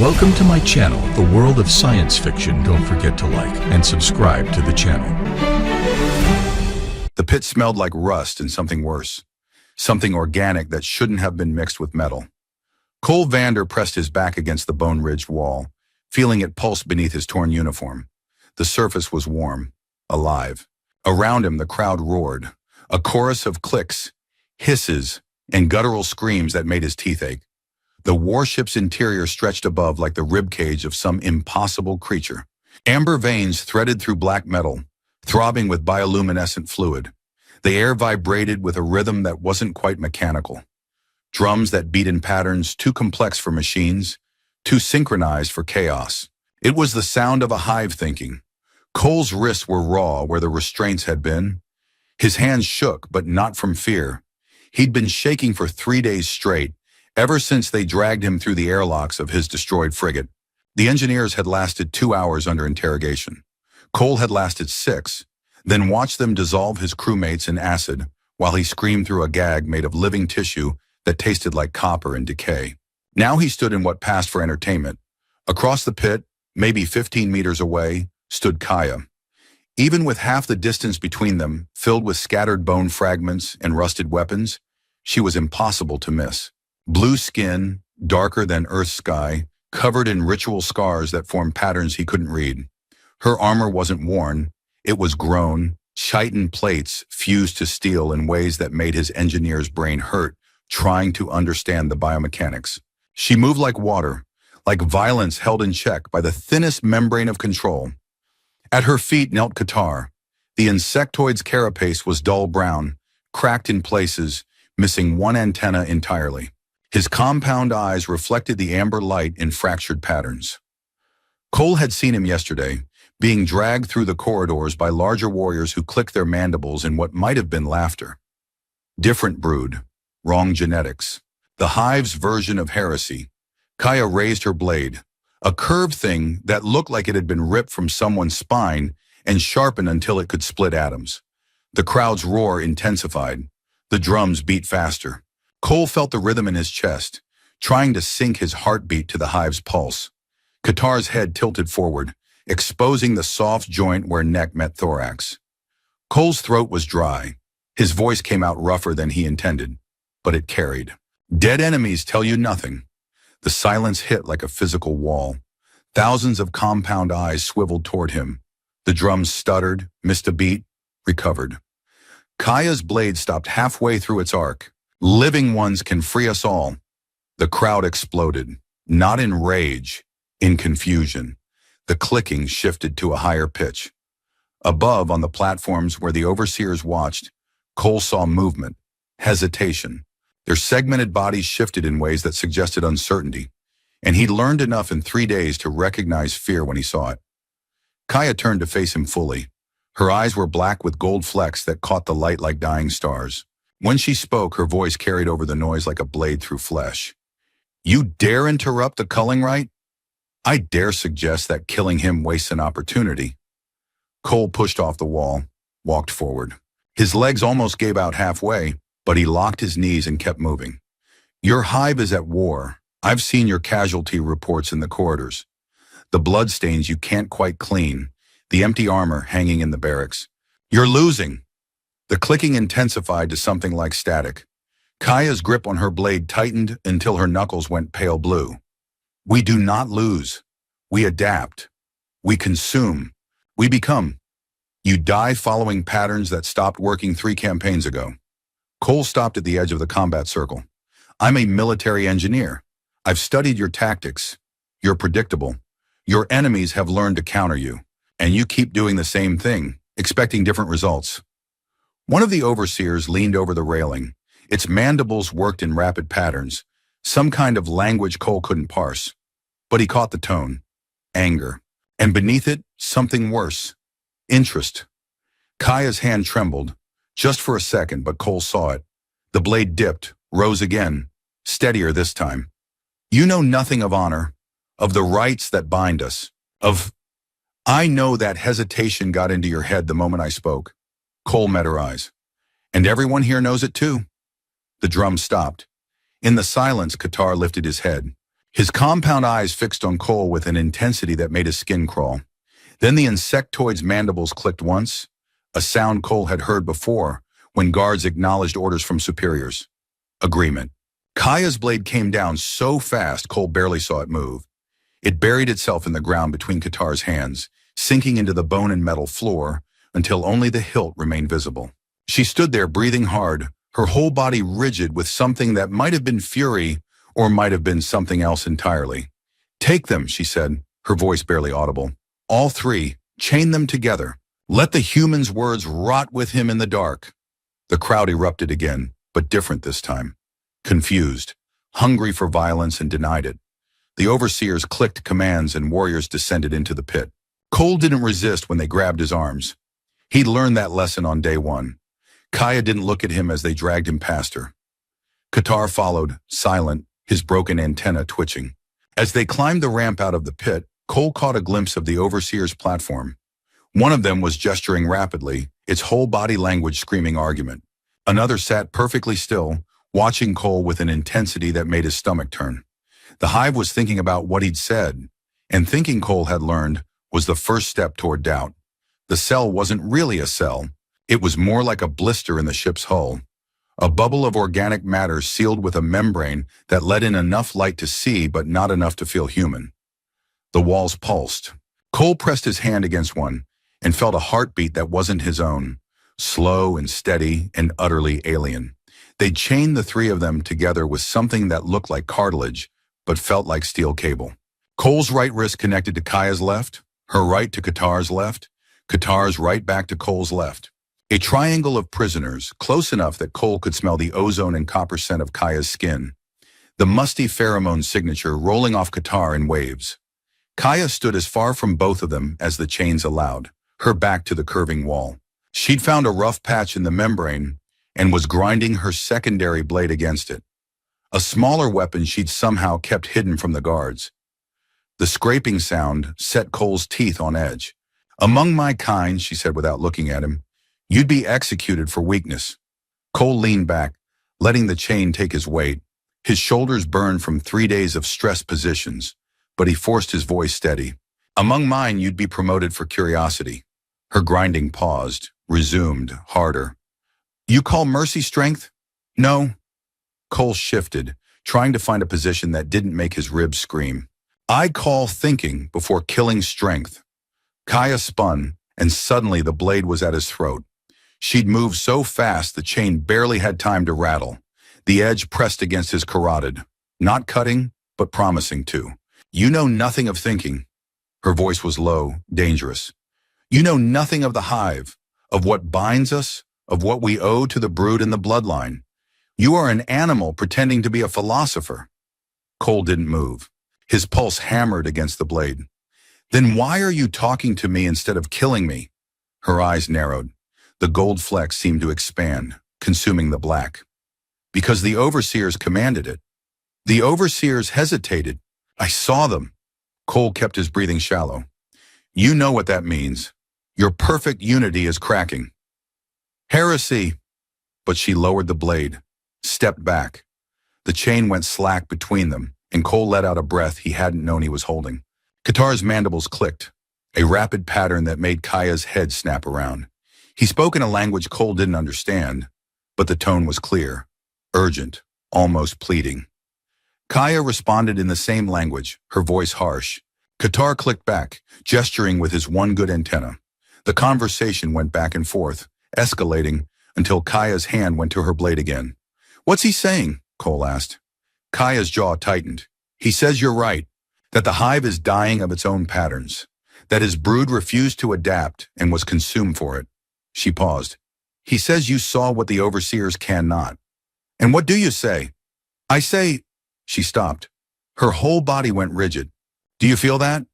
Welcome to my channel, the world of science fiction. Don't forget to like and subscribe to the channel. The pit smelled like rust and something worse. Something organic that shouldn't have been mixed with metal. Cole Vander pressed his back against the bone-ridged wall, feeling it pulse beneath his torn uniform. The surface was warm, alive. Around him, the crowd roared, a chorus of clicks, hisses, and guttural screams that made his teeth ache. The warship's interior stretched above like the ribcage of some impossible creature. Amber veins threaded through black metal, throbbing with bioluminescent fluid. The air vibrated with a rhythm that wasn't quite mechanical. Drums that beat in patterns too complex for machines, too synchronized for chaos. It was the sound of a hive thinking. Cole's wrists were raw where the restraints had been. His hands shook, but not from fear. He'd been shaking for 3 days straight, ever since they dragged him through the airlocks of his destroyed frigate. The engineers had lasted 2 hours under interrogation. Cole had lasted 6, then watched them dissolve his crewmates in acid while he screamed through a gag made of living tissue that tasted like copper and decay. Now he stood in what passed for entertainment. Across the pit, maybe 15 meters away, stood Kaya. Even with half the distance between them, filled with scattered bone fragments and rusted weapons, she was impossible to miss. Blue skin, darker than Earth's sky, covered in ritual scars that formed patterns he couldn't read. Her armor wasn't worn, it was grown, chitin plates fused to steel in ways that made his engineer's brain hurt, trying to understand the biomechanics. She moved like water, like violence held in check by the thinnest membrane of control. At her feet knelt Qatar. The insectoid's carapace was dull brown, cracked in places, missing one antenna entirely. His compound eyes reflected the amber light in fractured patterns. Cole had seen him yesterday, being dragged through the corridors by larger warriors who clicked their mandibles in what might have been laughter. Different brood, wrong genetics. The hive's version of heresy. Kaya raised her blade, a curved thing that looked like it had been ripped from someone's spine and sharpened until it could split atoms. The crowd's roar intensified. The drums beat faster. Cole felt the rhythm in his chest, trying to sync his heartbeat to the hive's pulse. Qatar's head tilted forward, exposing the soft joint where neck met thorax. Cole's throat was dry. His voice came out rougher than he intended, but it carried. Dead enemies tell you nothing. The silence hit like a physical wall. Thousands of compound eyes swiveled toward him. The drums stuttered, missed a beat, recovered. Kaya's blade stopped halfway through its arc. Living ones can free us all. The crowd exploded, not in rage, in confusion. The clicking shifted to a higher pitch. Above, on the platforms where the overseers watched, Cole saw movement, hesitation. Their segmented bodies shifted in ways that suggested uncertainty, and he'd learned enough in 3 days to recognize fear when he saw it. Kaya turned to face him fully. Her eyes were black with gold flecks that caught the light like dying stars. When she spoke, her voice carried over the noise like a blade through flesh. You dare interrupt the culling rite? I dare suggest that killing him wastes an opportunity. Cole pushed off the wall, walked forward. His legs almost gave out halfway, but he locked his knees and kept moving. Your hive is at war. I've seen your casualty reports in the corridors. The bloodstains you can't quite clean, the empty armor hanging in the barracks. You're losing. The clicking intensified to something like static. Kaya's grip on her blade tightened until her knuckles went pale blue. We do not lose. We adapt. We consume. We become. You die following patterns that stopped working 3 campaigns ago. Cole stopped at the edge of the combat circle. I'm a military engineer. I've studied your tactics. You're predictable. Your enemies have learned to counter you, and you keep doing the same thing, expecting different results. One of the overseers leaned over the railing. Its mandibles worked in rapid patterns, some kind of language Cole couldn't parse. But he caught the tone. Anger. And beneath it, something worse. Interest. Kaya's hand trembled, just for a second, but Cole saw it. The blade dipped, rose again, steadier this time. You know nothing of honor, of the rights that bind us, of... I know that hesitation got into your head the moment I spoke. Cole met her eyes. And everyone here knows it too. The drum stopped. In the silence, Qatar lifted his head. His compound eyes fixed on Cole with an intensity that made his skin crawl. Then the insectoid's mandibles clicked once, a sound Cole had heard before when guards acknowledged orders from superiors. Agreement. Kaya's blade came down so fast Cole barely saw it move. It buried itself in the ground between Qatar's hands, sinking into the bone and metal floor until only the hilt remained visible. She stood there breathing hard, her whole body rigid with something that might have been fury or might have been something else entirely. "Take them," she said, her voice barely audible. "All three, chain them together. Let the human's words rot with him in the dark." The crowd erupted again, but different this time. Confused, hungry for violence and denied it. The overseers clicked commands and warriors descended into the pit. Cole didn't resist when they grabbed his arms. He'd learned that lesson on day one. Kaya didn't look at him as they dragged him past her. Qatar followed, silent, his broken antenna twitching. As they climbed the ramp out of the pit, Cole caught a glimpse of the overseer's platform. One of them was gesturing rapidly, its whole body language screaming argument. Another sat perfectly still, watching Cole with an intensity that made his stomach turn. The hive was thinking about what he'd said, and thinking Cole had learned was the first step toward doubt. The cell wasn't really a cell. It was more like a blister in the ship's hull. A bubble of organic matter sealed with a membrane that let in enough light to see but not enough to feel human. The walls pulsed. Cole pressed his hand against one and felt a heartbeat that wasn't his own, slow and steady and utterly alien. They'd chained the three of them together with something that looked like cartilage but felt like steel cable. Cole's right wrist connected to Kaya's left, her right to Qatar's left, Qatar's right back to Cole's left. A triangle of prisoners, close enough that Cole could smell the ozone and copper scent of Kaya's skin. The musty pheromone signature rolling off Qatar in waves. Kaya stood as far from both of them as the chains allowed, her back to the curving wall. She'd found a rough patch in the membrane and was grinding her secondary blade against it. A smaller weapon she'd somehow kept hidden from the guards. The scraping sound set Cole's teeth on edge. "Among my kind," she said without looking at him, "you'd be executed for weakness." Cole leaned back, letting the chain take his weight. His shoulders burned from 3 days of stress positions, but he forced his voice steady. "Among mine, you'd be promoted for curiosity." Her grinding paused, resumed, harder. "You call mercy strength?" "No." Cole shifted, trying to find a position that didn't make his ribs scream. "I call thinking before killing strength." Kaya spun, and suddenly the blade was at his throat. She'd moved so fast the chain barely had time to rattle. The edge pressed against his carotid, not cutting, but promising to. "You know nothing of thinking." Her voice was low, dangerous. "You know nothing of the hive, of what binds us, of what we owe to the brood and the bloodline. You are an animal pretending to be a philosopher." Cole didn't move. His pulse hammered against the blade. "Then why are you talking to me instead of killing me?" Her eyes narrowed. The gold flecks seemed to expand, consuming the black. "Because the overseers commanded it." "The overseers hesitated. I saw them." Cole kept his breathing shallow. "You know what that means. Your perfect unity is cracking." "Heresy." But she lowered the blade, stepped back. The chain went slack between them, and Cole let out a breath he hadn't known he was holding. Qatar's mandibles clicked, a rapid pattern that made Kaya's head snap around. He spoke in a language Cole didn't understand, but the tone was clear, urgent, almost pleading. Kaya responded in the same language, her voice harsh. Qatar clicked back, gesturing with his one good antenna. The conversation went back and forth, escalating until Kaya's hand went to her blade again. "What's he saying?" Cole asked. Kaya's jaw tightened. "He says you're right, that the hive is dying of its own patterns, that his brood refused to adapt and was consumed for it." She paused. "He says you saw what the overseers cannot." "And what do you say?" "I say—" She stopped. Her whole body went rigid. "Do you feel that?"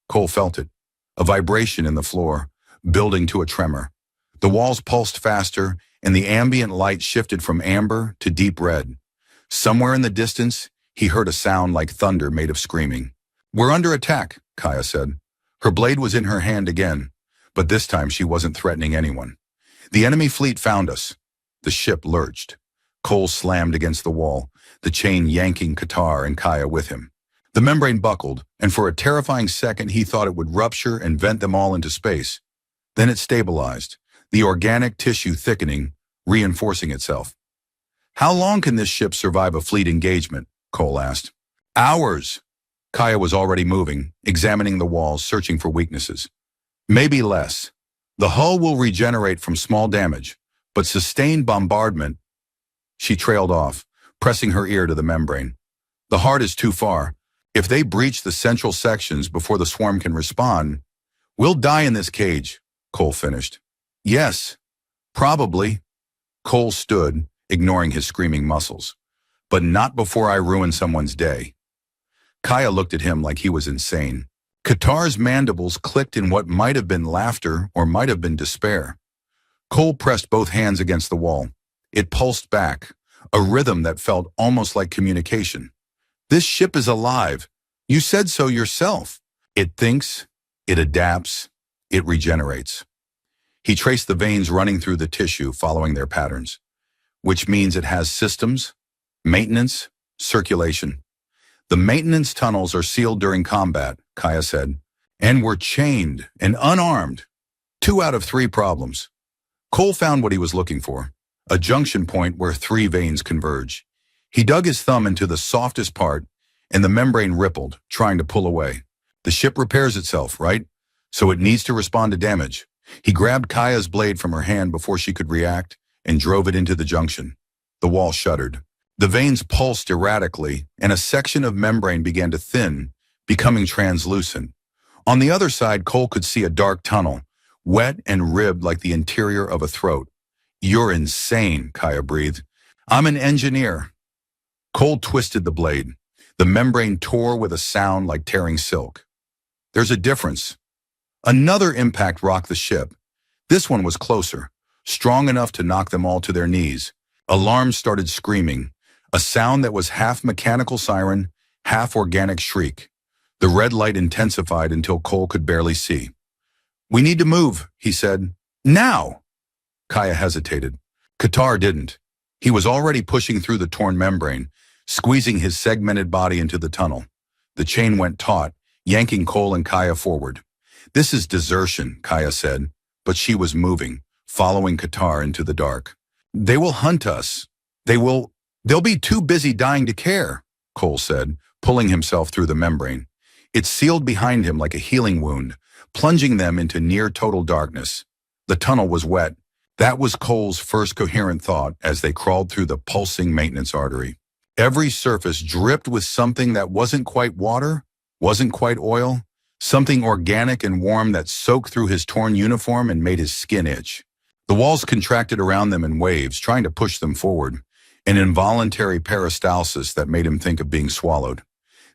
Cole felt it, a vibration in the floor, building to a tremor. The walls pulsed faster, and the ambient light shifted from amber to deep red. Somewhere in the distance, he heard a sound like thunder made of screaming. "We're under attack," Kaya said. Her blade was in her hand again, but this time she wasn't threatening anyone. "The enemy fleet found us." The ship lurched. Cole slammed against the wall, the chain yanking Qatar and Kaya with him. The membrane buckled, and for a terrifying second he thought it would rupture and vent them all into space. Then it stabilized, the organic tissue thickening, reinforcing itself. How long can this ship survive a fleet engagement? Cole asked. Hours. Kaya was already moving, examining the walls, searching for weaknesses. Maybe less. The hull will regenerate from small damage, but sustained bombardment. She trailed off, pressing her ear to the membrane. The heart is too far. If they breach the central sections before the swarm can respond, we'll die in this cage, Cole finished. Yes, probably. Cole stood, ignoring his screaming muscles. But not before I ruin someone's day. Kaya looked at him like he was insane. Qatar's mandibles clicked in what might have been laughter or might have been despair. Cole pressed both hands against the wall. It pulsed back, a rhythm that felt almost like communication. This ship is alive. You said so yourself. It thinks, it adapts, it regenerates. He traced the veins running through the tissue, following their patterns, which means it has systems, maintenance, circulation. The maintenance tunnels are sealed during combat, Kaya said, and we're chained and unarmed. 2 out of 3 problems. Cole found what he was looking for, a junction point where 3 veins converge. He dug his thumb into the softest part, and the membrane rippled, trying to pull away. The ship repairs itself, right? So it needs to respond to damage. He grabbed Kaya's blade from her hand before she could react and drove it into the junction. The wall shuddered. The veins pulsed erratically, and a section of membrane began to thin, becoming translucent. On the other side, Cole could see a dark tunnel, wet and ribbed like the interior of a throat. You're insane, Kaya breathed. I'm an engineer. Cole twisted the blade. The membrane tore with a sound like tearing silk. There's a difference. Another impact rocked the ship. This one was closer, strong enough to knock them all to their knees. Alarms started screaming, a sound that was half mechanical siren, half organic shriek. The red light intensified until Cole could barely see. We need to move, he said. Now! Kaya hesitated. Qatar didn't. He was already pushing through the torn membrane, squeezing his segmented body into the tunnel. The chain went taut, yanking Cole and Kaya forward. This is desertion, Kaya said, but she was moving, following Qatar into the dark. They will hunt us. They'll be too busy dying to care, Cole said, pulling himself through the membrane. It sealed behind him like a healing wound, plunging them into near-total darkness. The tunnel was wet. That was Cole's first coherent thought as they crawled through the pulsing maintenance artery. Every surface dripped with something that wasn't quite water, wasn't quite oil, something organic and warm that soaked through his torn uniform and made his skin itch. The walls contracted around them in waves, trying to push them forward, an involuntary peristalsis that made him think of being swallowed.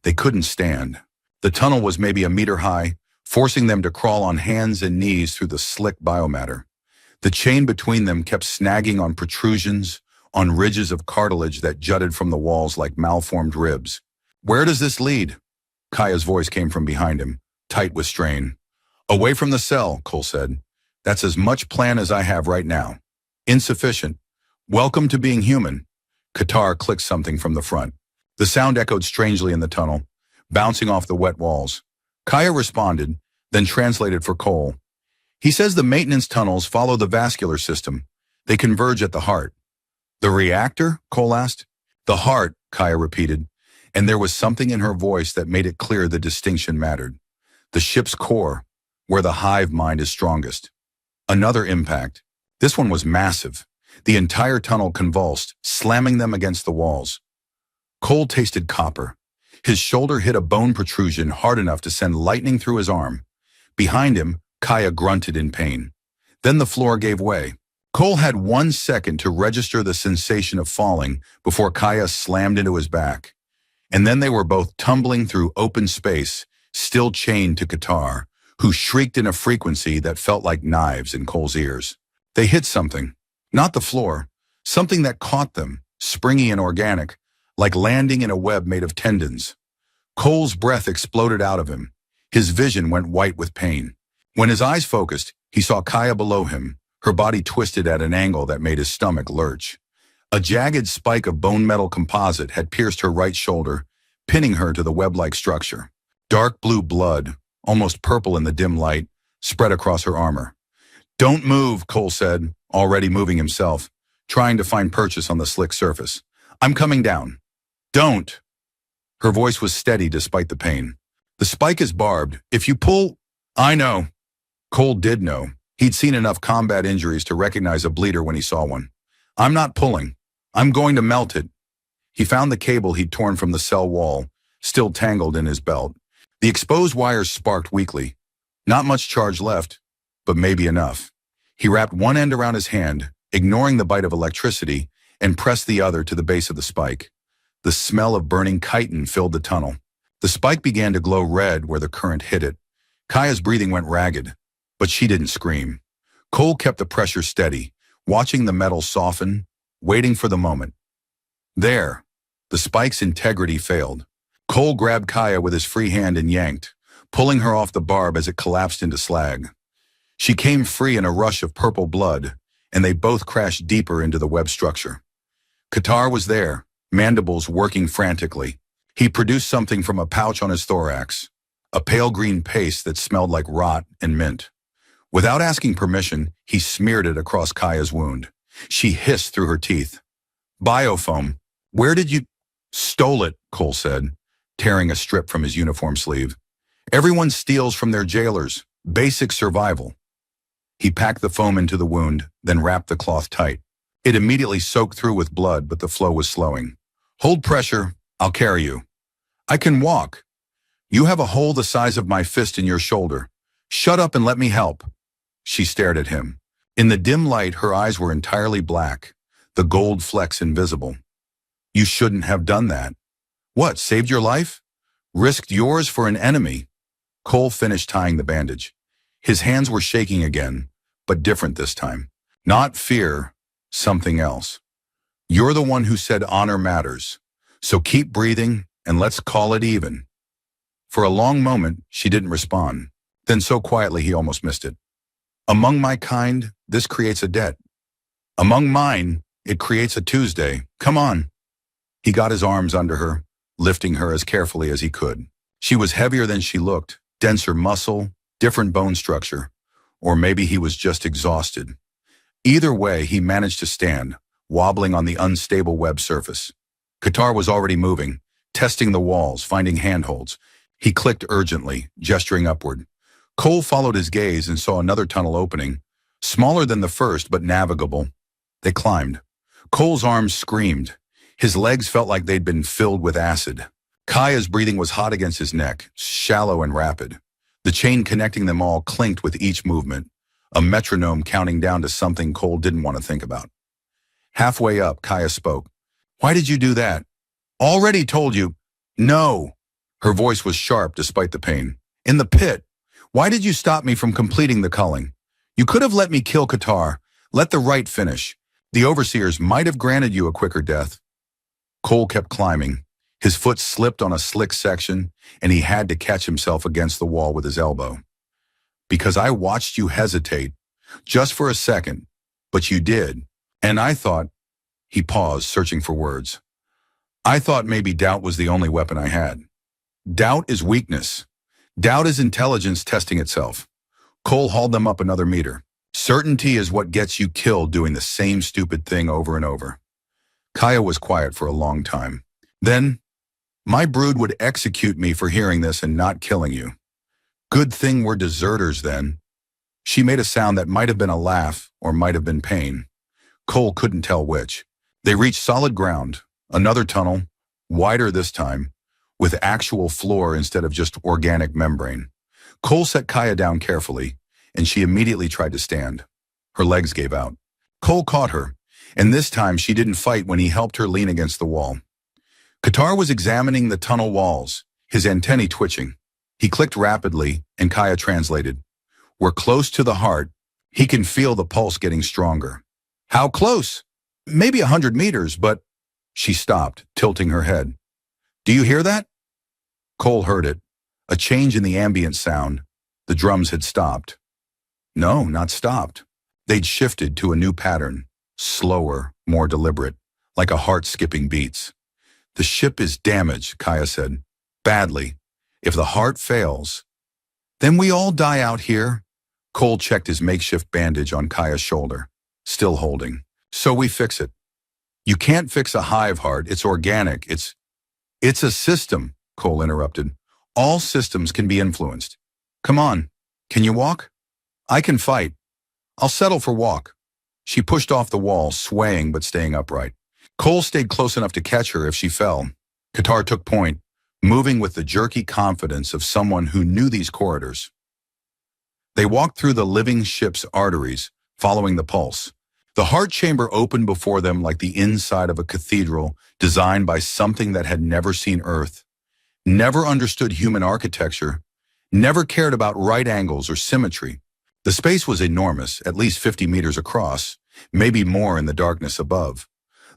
They couldn't stand. The tunnel was maybe a meter high, forcing them to crawl on hands and knees through the slick biomatter. The chain between them kept snagging on protrusions, on ridges of cartilage that jutted from the walls like malformed ribs. Where does this lead? Kaya's voice came from behind him, tight with strain. Away from the cell, Cole said. That's as much plan as I have right now. Insufficient. Welcome to being human. Qatar clicked something from the front. The sound echoed strangely in the tunnel, bouncing off the wet walls. Kaya responded, then translated for Cole. He says the maintenance tunnels follow the vascular system. They converge at the heart. The reactor? Cole asked. The heart, Kaya repeated, and there was something in her voice that made it clear the distinction mattered. The ship's core, where the hive mind is strongest. Another impact. This one was massive. The entire tunnel convulsed, slamming them against the walls. Cole tasted copper. His shoulder hit a bone protrusion hard enough to send lightning through his arm. Behind him, Kaya grunted in pain. Then the floor gave way. Cole had 1 second to register the sensation of falling before Kaya slammed into his back. And then they were both tumbling through open space, still chained to Qatar, who shrieked in a frequency that felt like knives in Cole's ears. They hit something, not the floor, something that caught them, springy and organic, like landing in a web made of tendons. Cole's breath exploded out of him. His vision went white with pain. When his eyes focused, he saw Kaya below him, her body twisted at an angle that made his stomach lurch. A jagged spike of bone metal composite had pierced her right shoulder, pinning her to the web-like structure. Dark blue blood, almost purple in the dim light, spread across her armor. "Don't move," Cole said, already moving himself, trying to find purchase on the slick surface. "I'm coming down." "Don't." Her voice was steady despite the pain. "The spike is barbed. If you pull—" "I know." Cole did know. He'd seen enough combat injuries to recognize a bleeder when he saw one. "I'm not pulling. I'm going to melt it." He found the cable he'd torn from the cell wall, still tangled in his belt. The exposed wires sparked weakly. Not much charge left, but maybe enough. He wrapped one end around his hand, ignoring the bite of electricity, and pressed the other to the base of the spike. The smell of burning chitin filled the tunnel. The spike began to glow red where the current hit it. Kaya's breathing went ragged, but she didn't scream. Cole kept the pressure steady, watching the metal soften, waiting for the moment. There, the spike's integrity failed. Cole grabbed Kaya with his free hand and yanked, pulling her off the barb as it collapsed into slag. She came free in a rush of purple blood, and they both crashed deeper into the web structure. Qatar was there, mandibles working frantically. He produced something from a pouch on his thorax, a pale green paste that smelled like rot and mint. Without asking permission, he smeared it across Kaya's wound. She hissed through her teeth. "Biofoam, where did you—" "Stole it," Cole said, tearing a strip from his uniform sleeve. "Everyone steals from their jailers. Basic survival." He packed the foam into the wound, then wrapped the cloth tight. It immediately soaked through with blood, but the flow was slowing. "Hold pressure. I'll carry you." "I can walk." "You have a hole the size of my fist in your shoulder. Shut up and let me help." She stared at him. In the dim light, her eyes were entirely black, the gold flecks invisible. "You shouldn't have done that." "What, saved your life?" "Risked yours for an enemy." Cole finished tying the bandage. His hands were shaking again, but different this time. Not fear, something else. "You're the one who said honor matters. So keep breathing and let's call it even." For a long moment, she didn't respond. Then so quietly he almost missed it. "Among my kind, this creates a debt. Among mine, it creates a Tuesday. Come on." He got his arms under her, lifting her as carefully as he could. She was heavier than she looked, denser muscle, different bone structure, or maybe he was just exhausted. Either way, he managed to stand, wobbling on the unstable web surface. Qatar was already moving, testing the walls, finding handholds. He clicked urgently, gesturing upward. Cole followed his gaze and saw another tunnel opening, smaller than the first but navigable. They climbed. Cole's arms screamed. His legs felt like they'd been filled with acid. Kaya's breathing was hot against his neck, shallow and rapid. The chain connecting them all clinked with each movement, a metronome counting down to something Cole didn't want to think about. Halfway up, Kaya spoke. "Why did you do that?" "Already told you." "No." Her voice was sharp despite the pain. "In the pit. Why did you stop me from completing the culling? You could have let me kill Qatar, let the rite finish. The overseers might have granted you a quicker death." Cole kept climbing. His foot slipped on a slick section, and he had to catch himself against the wall with his elbow. "Because I watched you hesitate, just for a second, but you did. And I thought—" He paused, searching for words. "I thought maybe doubt was the only weapon I had." "Doubt is weakness. Doubt is intelligence testing itself." Cole hauled them up another meter. "Certainty is what gets you killed doing the same stupid thing over and over." Kaya was quiet for a long time. Then, "My brood would execute me for hearing this and not killing you." "Good thing we're deserters then." She made a sound that might have been a laugh or might have been pain. Cole couldn't tell which. They reached solid ground, another tunnel, wider this time, with actual floor instead of just organic membrane. Cole set Kaya down carefully, and she immediately tried to stand. Her legs gave out. Cole caught her, and this time she didn't fight when he helped her lean against the wall. Qatar was examining the tunnel walls, his antennae twitching. He clicked rapidly, and Kaya translated. "We're close to the heart. He can feel the pulse getting stronger." "How close?" "Maybe 100 meters, but—" She stopped, tilting her head. "Do you hear that?" Cole heard it. A change in the ambient sound. The drums had stopped. No, not stopped. They'd shifted to a new pattern, slower, more deliberate, like a heart skipping beats. The ship is damaged, Kaya said. Badly. If the heart fails, then we all die out here. Cole checked his makeshift bandage on Kaya's shoulder, still holding. So we fix it. You can't fix a hive heart. It's organic. It's a system, Cole interrupted. All systems can be influenced. Come on. Can you walk? I can fight. I'll settle for walk. She pushed off the wall, swaying but staying upright. Cole stayed close enough to catch her if she fell. Qatar took point, moving with the jerky confidence of someone who knew these corridors. They walked through the living ship's arteries, following the pulse. The heart chamber opened before them like the inside of a cathedral designed by something that had never seen Earth, never understood human architecture, never cared about right angles or symmetry. The space was enormous, at least 50 meters across, maybe more in the darkness above.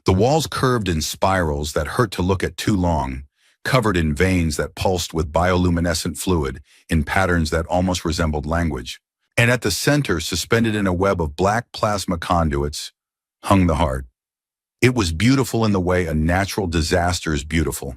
The walls curved in spirals that hurt to look at too long, covered in veins that pulsed with bioluminescent fluid in patterns that almost resembled language. And at the center, suspended in a web of black plasma conduits, hung the heart. It was beautiful in the way a natural disaster is beautiful.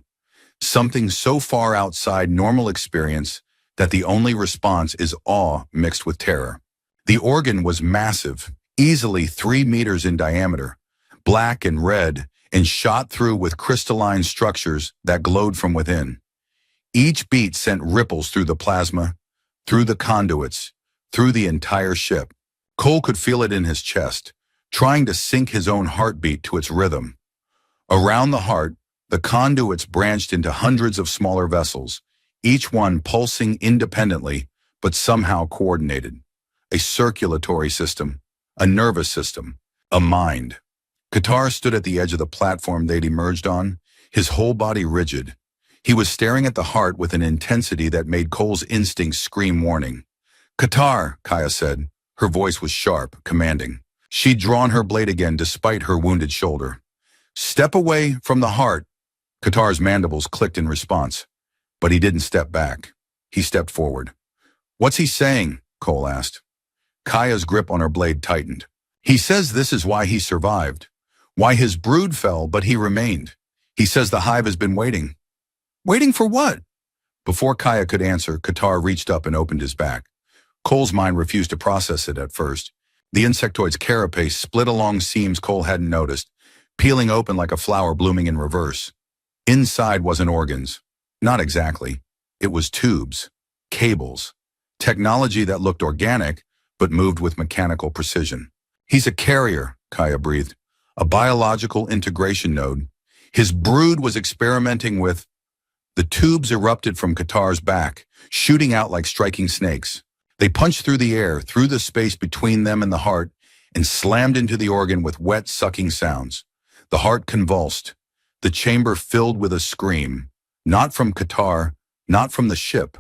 Something so far outside normal experience that the only response is awe mixed with terror. The organ was massive, easily 3 meters in diameter, black and red, and shot through with crystalline structures that glowed from within. Each beat sent ripples through the plasma, through the conduits, through the entire ship. Cole could feel it in his chest, trying to sync his own heartbeat to its rhythm. Around the heart, the conduits branched into hundreds of smaller vessels, each one pulsing independently, but somehow coordinated. A circulatory system, a nervous system, a mind. Qatar stood at the edge of the platform they'd emerged on, his whole body rigid. He was staring at the heart with an intensity that made Cole's instincts scream warning. Qatar, Kaya said. Her voice was sharp, commanding. She'd drawn her blade again despite her wounded shoulder. Step away from the heart. Qatar's mandibles clicked in response, but he didn't step back. He stepped forward. What's he saying? Cole asked. Kaya's grip on her blade tightened. He says this is why he survived. Why his brood fell, but he remained. He says the hive has been waiting. Waiting for what? Before Kaya could answer, Qatar reached up and opened his back. Cole's mind refused to process it at first. The insectoid's carapace split along seams Cole hadn't noticed, peeling open like a flower blooming in reverse. Inside wasn't organs. Not exactly. It was tubes, cables, technology that looked organic, but moved with mechanical precision. He's a carrier, Kaya breathed, a biological integration node. His brood was experimenting with. The tubes erupted from Qatar's back, shooting out like striking snakes. They punched through the air, through the space between them and the heart, and slammed into the organ with wet, sucking sounds. The heart convulsed. The chamber filled with a scream, not from Qatar, not from the ship,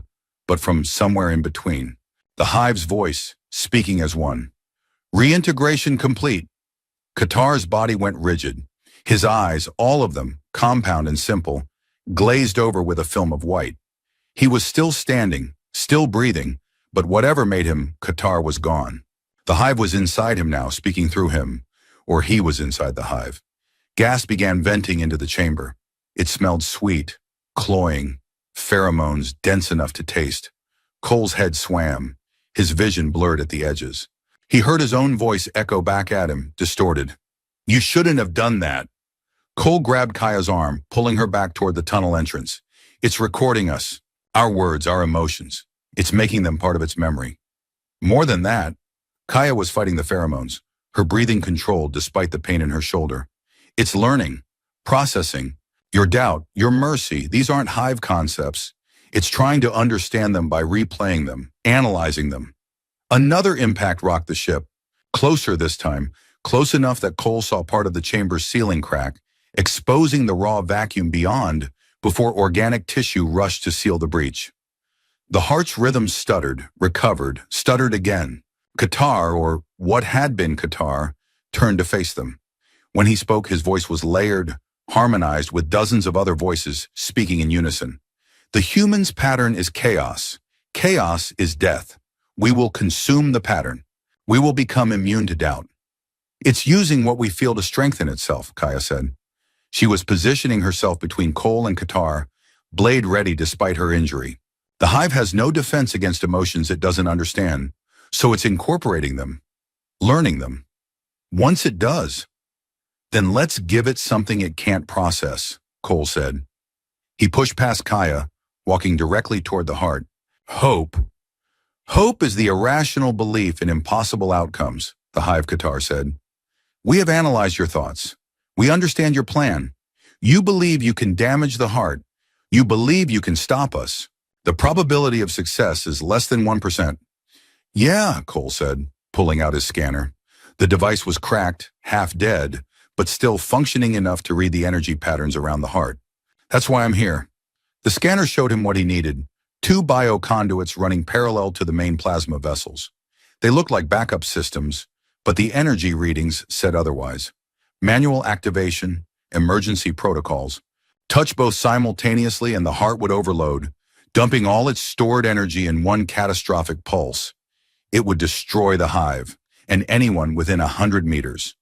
but from somewhere in between. The hive's voice, speaking as one. Reintegration complete. Qatar's body went rigid. His eyes, all of them, compound and simple, glazed over with a film of white. He was still standing, still breathing, but whatever made him, Qatar was gone. The hive was inside him now, speaking through him, or he was inside the hive. Gas began venting into the chamber. It smelled sweet, cloying, pheromones dense enough to taste. Cole's head swam, his vision blurred at the edges. He heard his own voice echo back at him, distorted. You shouldn't have done that. Cole grabbed Kaya's arm, pulling her back toward the tunnel entrance. It's recording us, our words, our emotions. It's making them part of its memory. More than that, Kaya was fighting the pheromones, her breathing controlled despite the pain in her shoulder. It's learning, processing, your doubt, your mercy. These aren't hive concepts. It's trying to understand them by replaying them, analyzing them. Another impact rocked the ship, closer this time, close enough that Cole saw part of the chamber's ceiling crack, exposing the raw vacuum beyond before organic tissue rushed to seal the breach. The heart's rhythm stuttered, recovered, stuttered again. Qatar, or what had been Qatar, turned to face them. When he spoke, his voice was layered, harmonized with dozens of other voices speaking in unison. The human's pattern is chaos. Chaos is death. We will consume the pattern. We will become immune to doubt. It's using what we feel to strengthen itself, Kaya said. She was positioning herself between Cole and Qatar, blade ready despite her injury. The hive has no defense against emotions it doesn't understand, so it's incorporating them, learning them. Once it does, then let's give it something it can't process, Cole said. He pushed past Kaya, walking directly toward the heart. Hope. Hope is the irrational belief in impossible outcomes, the hive Qatar said. We have analyzed your thoughts. We understand your plan. You believe you can damage the heart. You believe you can stop us. The probability of success is less than 1%. Yeah, Cole said, pulling out his scanner. The device was cracked, half dead, but still functioning enough to read the energy patterns around the heart. That's why I'm here. The scanner showed him what he needed, 2 bioconduits running parallel to the main plasma vessels. They looked like backup systems, but the energy readings said otherwise. Manual activation, emergency protocols. Touch both simultaneously and the heart would overload, dumping all its stored energy in one catastrophic pulse. It would destroy the hive and anyone within 100 meters.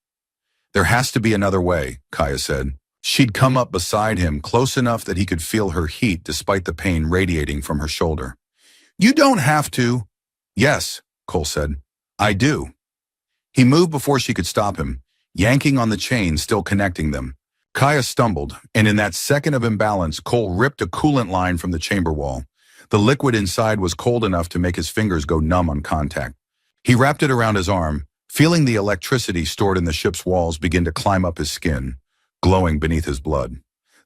There has to be another way, Kaya said. She'd come up beside him close enough that he could feel her heat despite the pain radiating from her shoulder. You don't have to. Yes, Cole said. I do. He moved before she could stop him, yanking on the chain still connecting them. Kaya stumbled, and in that second of imbalance, Cole ripped a coolant line from the chamber wall. The liquid inside was cold enough to make his fingers go numb on contact. He wrapped it around his arm, feeling the electricity stored in the ship's walls begin to climb up his skin, glowing beneath his blood.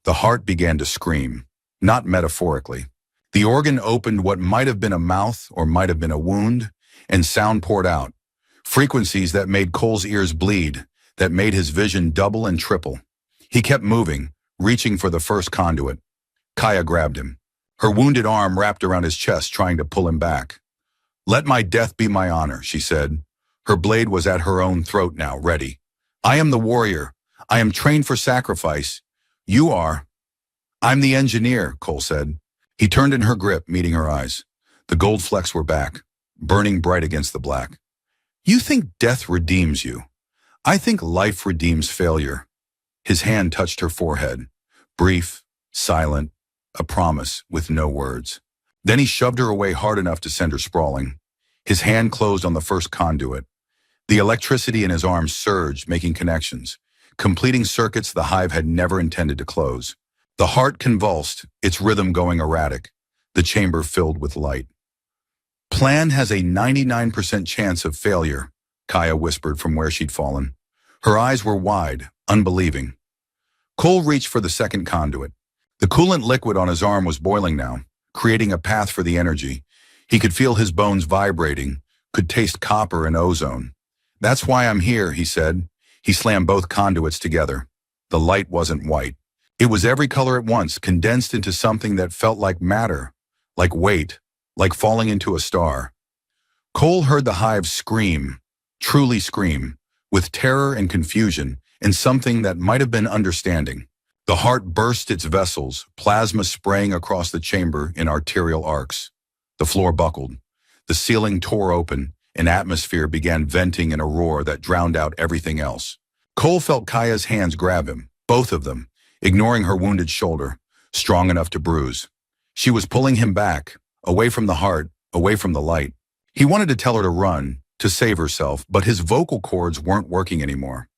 The heart began to scream, not metaphorically. The organ opened what might have been a mouth or might have been a wound, and sound poured out. Frequencies that made Cole's ears bleed, that made his vision double and triple. He kept moving, reaching for the first conduit. Kaya grabbed him, her wounded arm wrapped around his chest, trying to pull him back. Let my death be my honor, she said. Her blade was at her own throat now, ready. I am the warrior. I am trained for sacrifice. You are. I'm the engineer, Cole said. He turned in her grip, meeting her eyes. The gold flecks were back, burning bright against the black. You think death redeems you. I think life redeems failure. His hand touched her forehead, brief, silent, a promise with no words. Then he shoved her away hard enough to send her sprawling. His hand closed on the first conduit. The electricity in his arm surged, making connections, completing circuits the hive had never intended to close. The heart convulsed, its rhythm going erratic, the chamber filled with light. Plan has a 99% chance of failure, Kaya whispered from where she'd fallen. Her eyes were wide, unbelieving. Cole reached for the second conduit. The coolant liquid on his arm was boiling now, creating a path for the energy. He could feel his bones vibrating, could taste copper and ozone. That's why I'm here, he said. He slammed both conduits together. The light wasn't white. It was every color at once, condensed into something that felt like matter, like weight, like falling into a star. Cole heard the hive scream, truly scream, with terror and confusion, and something that might have been understanding. The heart burst its vessels, plasma spraying across the chamber in arterial arcs. The floor buckled. The ceiling tore open, and atmosphere began venting in a roar that drowned out everything else. Cole felt Kaya's hands grab him, both of them, ignoring her wounded shoulder, strong enough to bruise. She was pulling him back, away from the heart, away from the light. He wanted to tell her to run, to save herself, but his vocal cords weren't working anymore.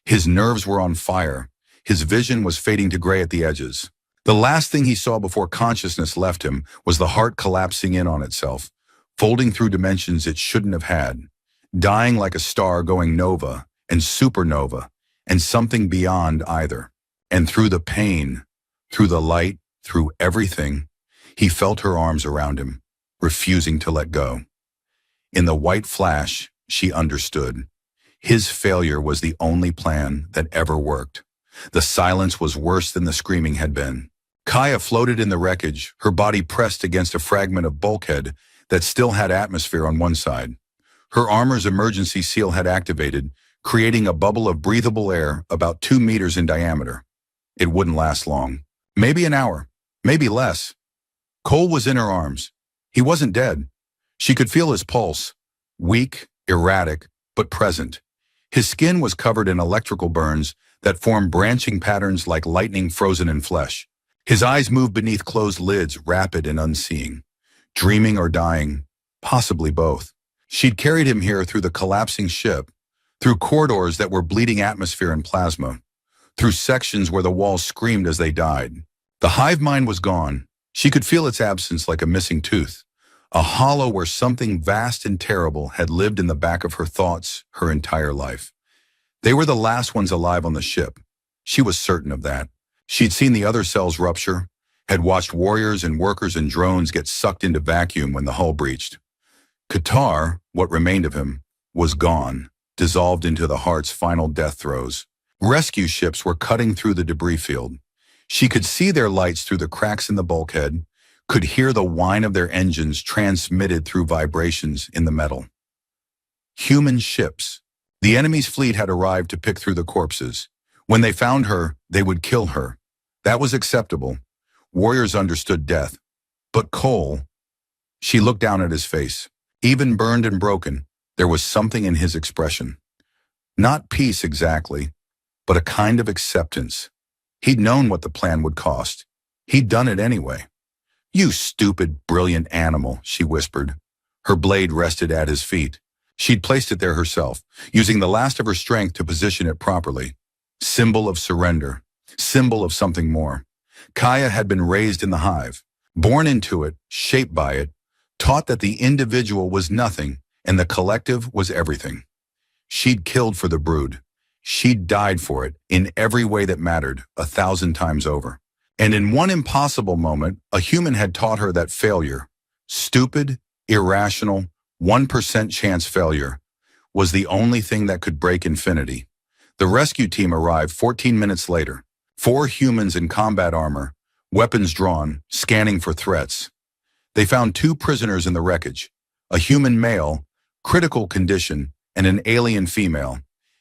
His nerves were on fire. His vision was fading to gray at the edges. The last thing he saw before consciousness left him was the heart collapsing in on itself, folding through dimensions it shouldn't have had, dying like a star going nova and supernova, and something beyond either. And through the pain, through the light, through everything, he felt her arms around him, refusing to let go. In the white flash, she understood. His failure was the only plan that ever worked. The silence was worse than the screaming had been. Kaya floated in the wreckage, her body pressed against a fragment of bulkhead that still had atmosphere on one side. Her armor's emergency seal had activated, creating a bubble of breathable air about 2 meters in diameter. It wouldn't last long. Maybe an hour, maybe less. Cole was in her arms. He wasn't dead. She could feel his pulse, weak, erratic, but present. His skin was covered in electrical burns that formed branching patterns like lightning frozen in flesh. His eyes moved beneath closed lids, rapid and unseeing. Dreaming or dying, possibly both. She'd carried him here through the collapsing ship, through corridors that were bleeding atmosphere and plasma, through sections where the walls screamed as they died. The hive mind was gone. She could feel its absence like a missing tooth, a hollow where something vast and terrible had lived in the back of her thoughts her entire life. They were the last ones alive on the ship. She was certain of that. She'd seen the other cells rupture, had watched warriors and workers and drones get sucked into vacuum when the hull breached. Qatar, what remained of him, was gone, dissolved into the heart's final death throes. Rescue ships were cutting through the debris field. She could see their lights through the cracks in the bulkhead, could hear the whine of their engines transmitted through vibrations in the metal. Human ships. The enemy's fleet had arrived to pick through the corpses. When they found her, they would kill her. That was acceptable. Warriors understood death. But Cole, she looked down at his face. Even burned and broken, there was something in his expression. Not peace exactly, but a kind of acceptance. He'd known what the plan would cost. He'd done it anyway. "You stupid, brilliant animal," she whispered. Her blade rested at his feet. She'd placed it there herself, using the last of her strength to position it properly. Symbol of surrender. Symbol of something more. Kaya had been raised in the hive, born into it, shaped by it, taught that the individual was nothing and the collective was everything. She'd killed for the brood. She'd died for it in every way that mattered, 1,000 times over. And in one impossible moment, a human had taught her that failure, stupid, irrational, 1% chance failure, was the only thing that could break infinity. The rescue team arrived 14 minutes later. 4 humans in combat armor, weapons drawn, scanning for threats. They found 2 prisoners in the wreckage, a human male, critical condition, and an alien female,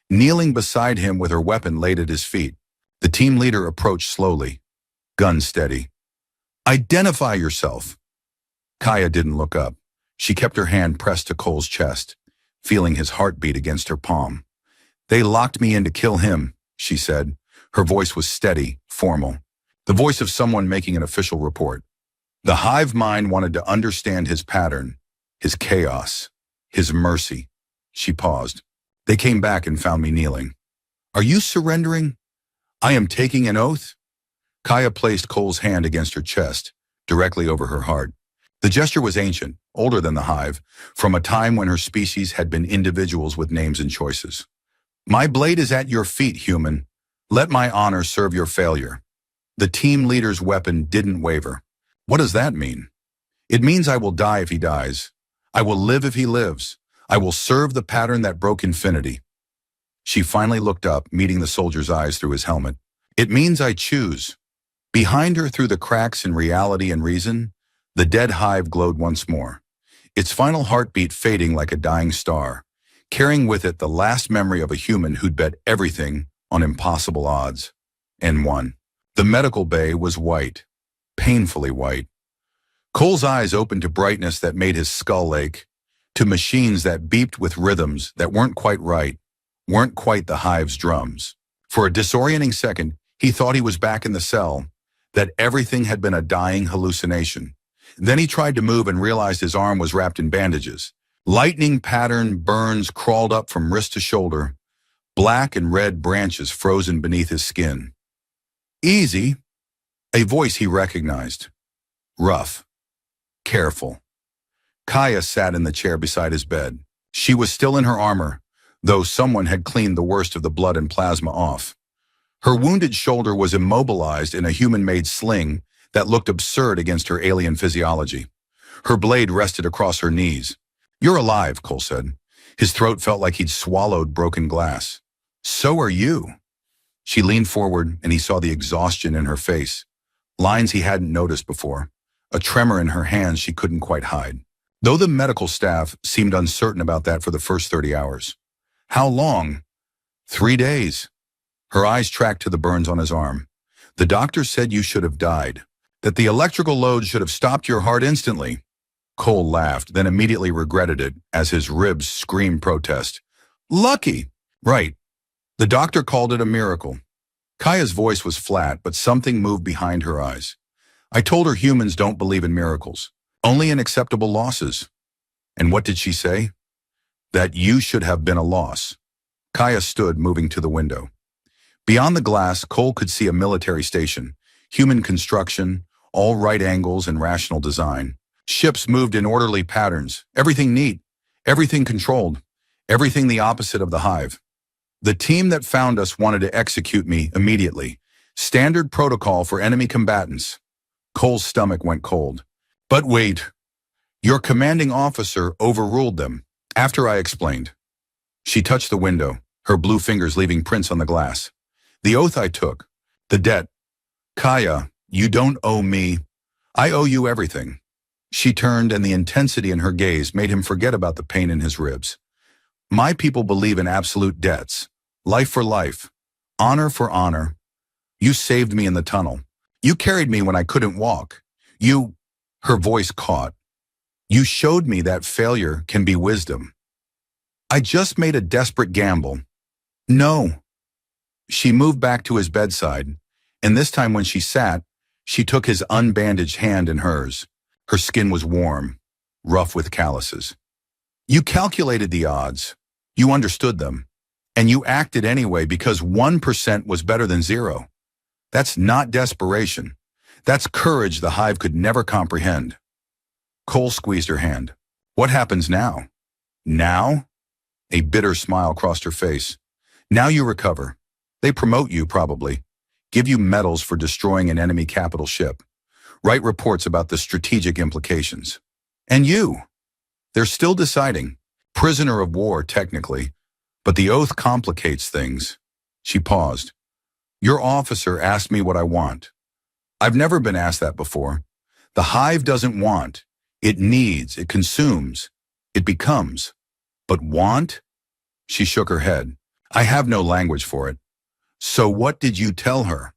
kneeling beside him with her weapon laid at his feet. The team leader approached slowly, gun steady. "Identify yourself." Kaya didn't look up. She kept her hand pressed to Cole's chest, feeling his heartbeat against her palm. "They locked me in to kill him," she said. Her voice was steady, formal, the voice of someone making an official report. The hive mind wanted to understand his pattern, his chaos, his mercy. She paused. "They came back and found me kneeling." "Are you surrendering?" "I am taking an oath." Kaya placed Cole's hand against her chest, directly over her heart. The gesture was ancient, older than the hive, from a time when her species had been individuals with names and choices. "My blade is at your feet, human. Let my honor serve your failure." The team leader's weapon didn't waver. "What does that mean?" "It means I will die if he dies. I will live if he lives. I will serve the pattern that broke infinity." She finally looked up, meeting the soldier's eyes through his helmet. "It means I choose." Behind her, through the cracks in reality and reason, the dead hive glowed once more, its final heartbeat fading like a dying star, carrying with it the last memory of a human who'd bet everything on impossible odds, and won. The medical bay was white, painfully white. Cole's eyes opened to brightness that made his skull ache, to machines that beeped with rhythms that weren't quite right, weren't quite the hive's drums. For a disorienting second, he thought he was back in the cell, that everything had been a dying hallucination. Then he tried to move and realized his arm was wrapped in bandages. Lightning pattern burns crawled up from wrist to shoulder, black and red branches frozen beneath his skin. "Easy," a voice he recognized. Rough. Careful. Kaya sat in the chair beside his bed. She was still in her armor, though someone had cleaned the worst of the blood and plasma off. Her wounded shoulder was immobilized in a human-made sling that looked absurd against her alien physiology. Her blade rested across her knees. "You're alive," Cole said. His throat felt like he'd swallowed broken glass. "So are you." She leaned forward, and he saw the exhaustion in her face, lines he hadn't noticed before, a tremor in her hands she couldn't quite hide. Though the medical staff seemed uncertain about that for the first 30 hours. "How long?" 3 days. Her eyes tracked to the burns on his arm. "The doctor said you should have died, that the electrical load should have stopped your heart instantly." Cole laughed, then immediately regretted it as his ribs screamed protest. "Lucky." "Right. The doctor called it a miracle. Kaya's voice was flat, but something moved behind her eyes. I told her humans don't believe in miracles, only in acceptable losses. And what did she say? That you should have been a loss. Kaya stood, moving to the window. Beyond the glass, Cole could see a military station, human construction, all right angles and rational design. Ships moved in orderly patterns, everything neat, everything controlled, everything the opposite of the hive. The team that found us wanted to execute me immediately. Standard protocol for enemy combatants. Cole's stomach went cold. But wait, your commanding officer overruled them, after I explained. She touched the window, her blue fingers leaving prints on the glass. The oath I took, the debt. Kaya, you don't owe me. I owe you everything. She turned, and the intensity in her gaze made him forget about the pain in his ribs. My people believe in absolute debts. Life for life. Honor for honor. You saved me in the tunnel. You carried me when I couldn't walk. You, her voice caught. You showed me that failure can be wisdom. I just made a desperate gamble. No. She moved back to his bedside, and this time when she sat, she took his unbandaged hand in hers. Her skin was warm, rough with calluses. You calculated the odds. You understood them. And you acted anyway because 1% was better than 0. That's not desperation. That's courage the hive could never comprehend. Cole squeezed her hand. What happens now? Now? A bitter smile crossed her face. Now you recover. They promote you, probably. Give you medals for destroying an enemy capital ship. Write reports about the strategic implications. And you? They're still deciding. Prisoner of war, technically. But the oath complicates things. She paused. Your officer asked me what I want. I've never been asked that before. The hive doesn't want. It needs, it consumes, it becomes. But want? She shook her head. I have no language for it. So what did you tell her?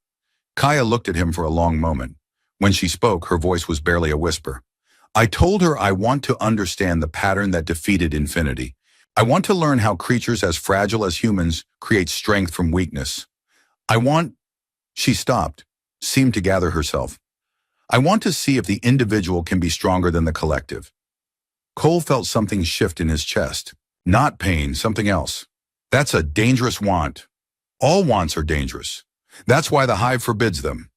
Kaya looked at him for a long moment. When she spoke, her voice was barely a whisper. I told her I want to understand the pattern that defeated infinity. I want to learn how creatures as fragile as humans create strength from weakness. She stopped, seemed to gather herself. I want to see if the individual can be stronger than the collective. Cole felt something shift in his chest. Not pain, something else. That's a dangerous want. All wants are dangerous. That's why the hive forbids them.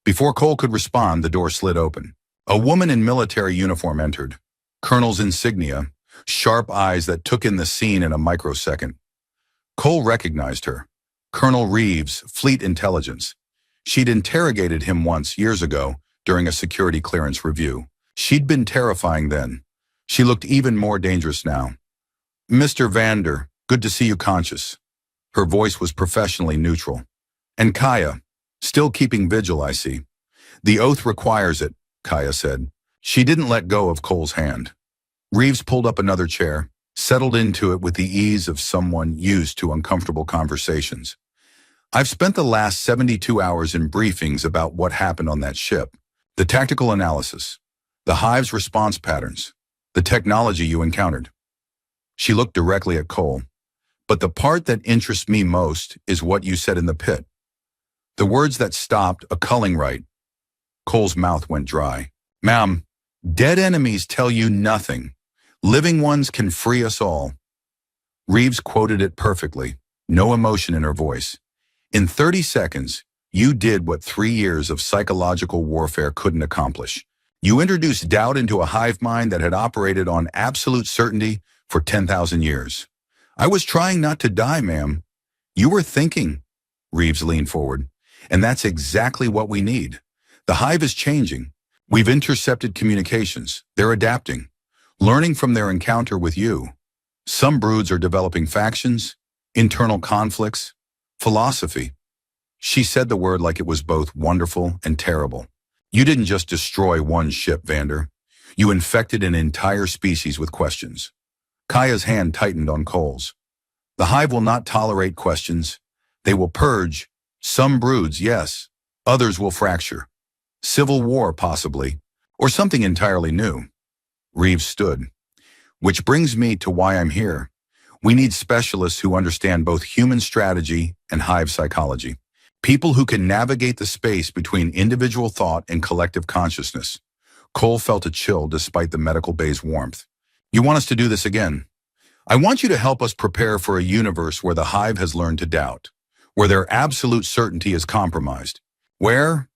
Before Cole could respond, the door slid open. A woman in military uniform entered. Colonel's insignia, sharp eyes that took in the scene in a microsecond. Cole recognized her. Colonel Reeves, Fleet Intelligence. She'd interrogated him once, years ago, during a security clearance review. She'd been terrifying then. She looked even more dangerous now. Mr. Vander, good to see you conscious. Her voice was professionally neutral. And Kaya, still keeping vigil, I see. The oath requires it, Kaya said. She didn't let go of Cole's hand. Reeves pulled up another chair, settled into it with the ease of someone used to uncomfortable conversations. I've spent the last 72 hours in briefings about what happened on that ship. The tactical analysis, the hive's response patterns, the technology you encountered. She looked directly at Cole. But the part that interests me most is what you said in the pit. The words that stopped a culling right. Cole's mouth went dry. Ma'am, dead enemies tell you nothing. Living ones can free us all. Reeves quoted it perfectly, no emotion in her voice. In 30 seconds, you did what 3 years of psychological warfare couldn't accomplish. You introduced doubt into a hive mind that had operated on absolute certainty for 10,000 years. I was trying not to die, ma'am. You were thinking. Reeves leaned forward. And that's exactly what we need. The hive is changing. We've intercepted communications. They're adapting, learning from their encounter with you. Some broods are developing factions, internal conflicts, philosophy. She said the word like it was both wonderful and terrible. You didn't just destroy one ship, Vander. You infected an entire species with questions. Kaya's hand tightened on Cole's. The hive will not tolerate questions. They will purge. Some broods, yes. Others will fracture. Civil war, possibly. Or something entirely new. Reeves stood. Which brings me to why I'm here. We need specialists who understand both human strategy and hive psychology. People who can navigate the space between individual thought and collective consciousness. Cole felt a chill despite the medical bay's warmth. You want us to do this again? I want you to help us prepare for a universe where the hive has learned to doubt, where their absolute certainty is compromised. Where?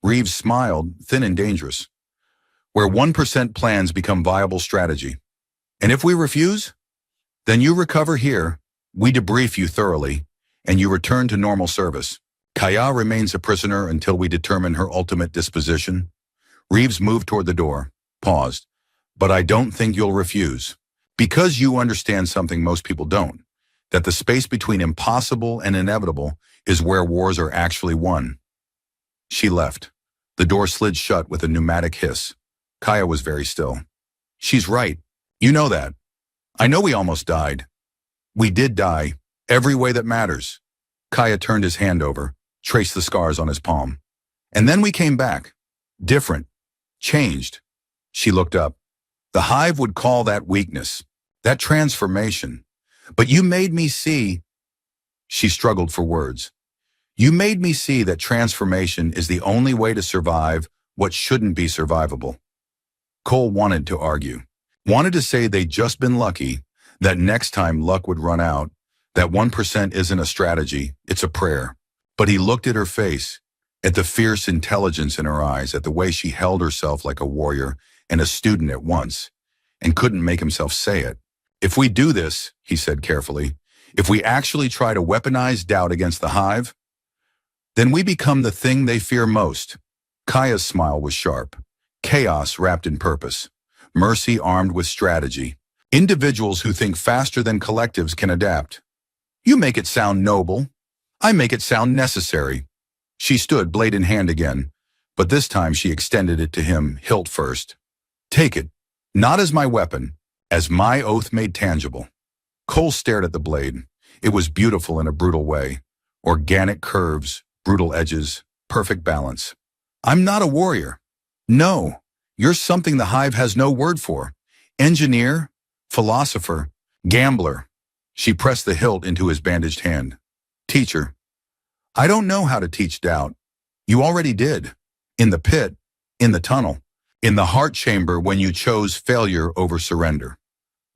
Reeves smiled, thin and dangerous. Where 1% plans become viable strategy. And if we refuse? Then you recover here, we debrief you thoroughly, and you return to normal service. Kaya remains a prisoner until we determine her ultimate disposition. Reeves moved toward the door, paused. But I don't think you'll refuse. Because you understand something most people don't, that the space between impossible and inevitable is where wars are actually won. She left. The door slid shut with a pneumatic hiss. Kaya was very still. She's right. You know that. I know we almost died. We did die, every way that matters. Kaya turned his hand over, traced the scars on his palm. And then we came back. Different. Changed. She looked up. The hive would call that weakness, that transformation. But you made me see. She struggled for words. You made me see that transformation is the only way to survive what shouldn't be survivable. Cole wanted to argue, wanted to say they'd just been lucky, that next time luck would run out, that 1% isn't a strategy, it's a prayer. But he looked at her face, at the fierce intelligence in her eyes, at the way she held herself like a warrior and a student at once, and couldn't make himself say it. If we do this, he said carefully, if we actually try to weaponize doubt against the hive, then we become the thing they fear most. Kaya's smile was sharp. Chaos wrapped in purpose. Mercy armed with strategy. Individuals who think faster than collectives can adapt. You make it sound noble. I make it sound necessary. She stood, blade in hand again, but this time she extended it to him, hilt first. Take it, not as my weapon, as my oath made tangible. Cole stared at the blade. It was beautiful in a brutal way. Organic curves, brutal edges, perfect balance. I'm not a warrior. No, you're something the hive has no word for. Engineer, philosopher, gambler. She pressed the hilt into his bandaged hand. Teacher. I don't know how to teach doubt. You already did. In the pit, in the tunnel, in the heart chamber when you chose failure over surrender.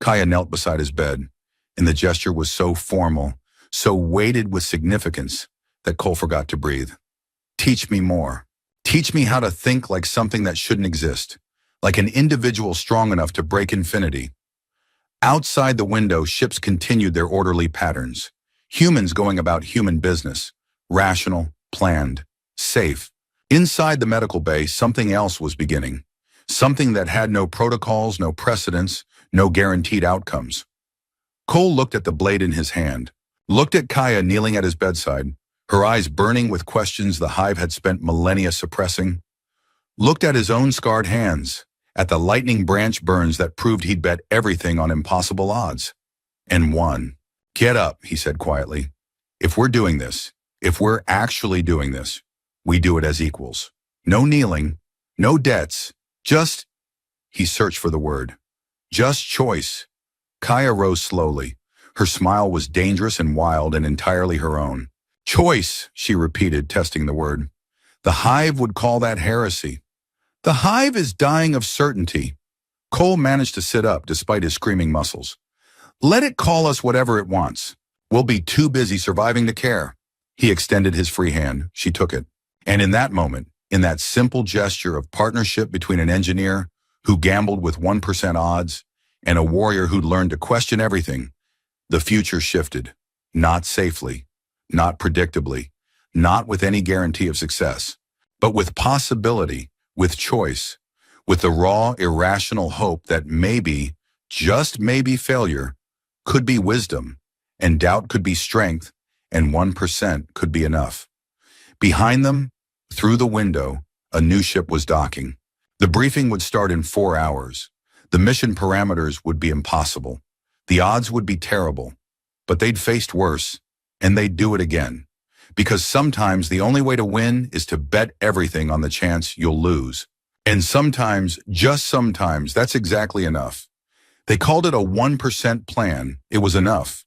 Kaya knelt beside his bed, and the gesture was so formal, so weighted with significance, that Cole forgot to breathe. Teach me more. Teach me how to think like something that shouldn't exist, like an individual strong enough to break infinity. Outside the window, ships continued their orderly patterns. Humans going about human business, rational, planned, safe. Inside the medical bay, something else was beginning. Something that had no protocols, no precedents, no guaranteed outcomes. Cole looked at the blade in his hand, looked at Kaya kneeling at his bedside, her eyes burning with questions the hive had spent millennia suppressing, looked at his own scarred hands, at the lightning branch burns that proved he'd bet everything on impossible odds. And won. Get up, he said quietly. If we're doing this, if we're actually doing this, we do it as equals. No kneeling, no debts, just, he searched for the word, just choice. Kaya rose slowly. Her smile was dangerous and wild and entirely her own. Choice, she repeated, testing the word. The hive would call that heresy. The hive is dying of certainty. Cole managed to sit up despite his screaming muscles. Let it call us whatever it wants. We'll be too busy surviving to care. He extended his free hand. She took it. And in that moment, in that simple gesture of partnership between an engineer who gambled with 1% odds and a warrior who'd learned to question everything, the future shifted. Not safely, not predictably, not with any guarantee of success, but with possibility, with choice, with the raw, irrational hope that maybe, just maybe failure, could be wisdom, and doubt could be strength, and 1% could be enough. Behind them, through the window, a new ship was docking. The briefing would start in 4 hours. The mission parameters would be impossible. The odds would be terrible, but they'd faced worse, and they'd do it again. Because sometimes the only way to win is to bet everything on the chance you'll lose. And sometimes, just sometimes, that's exactly enough. They called it a 1% plan. It was enough.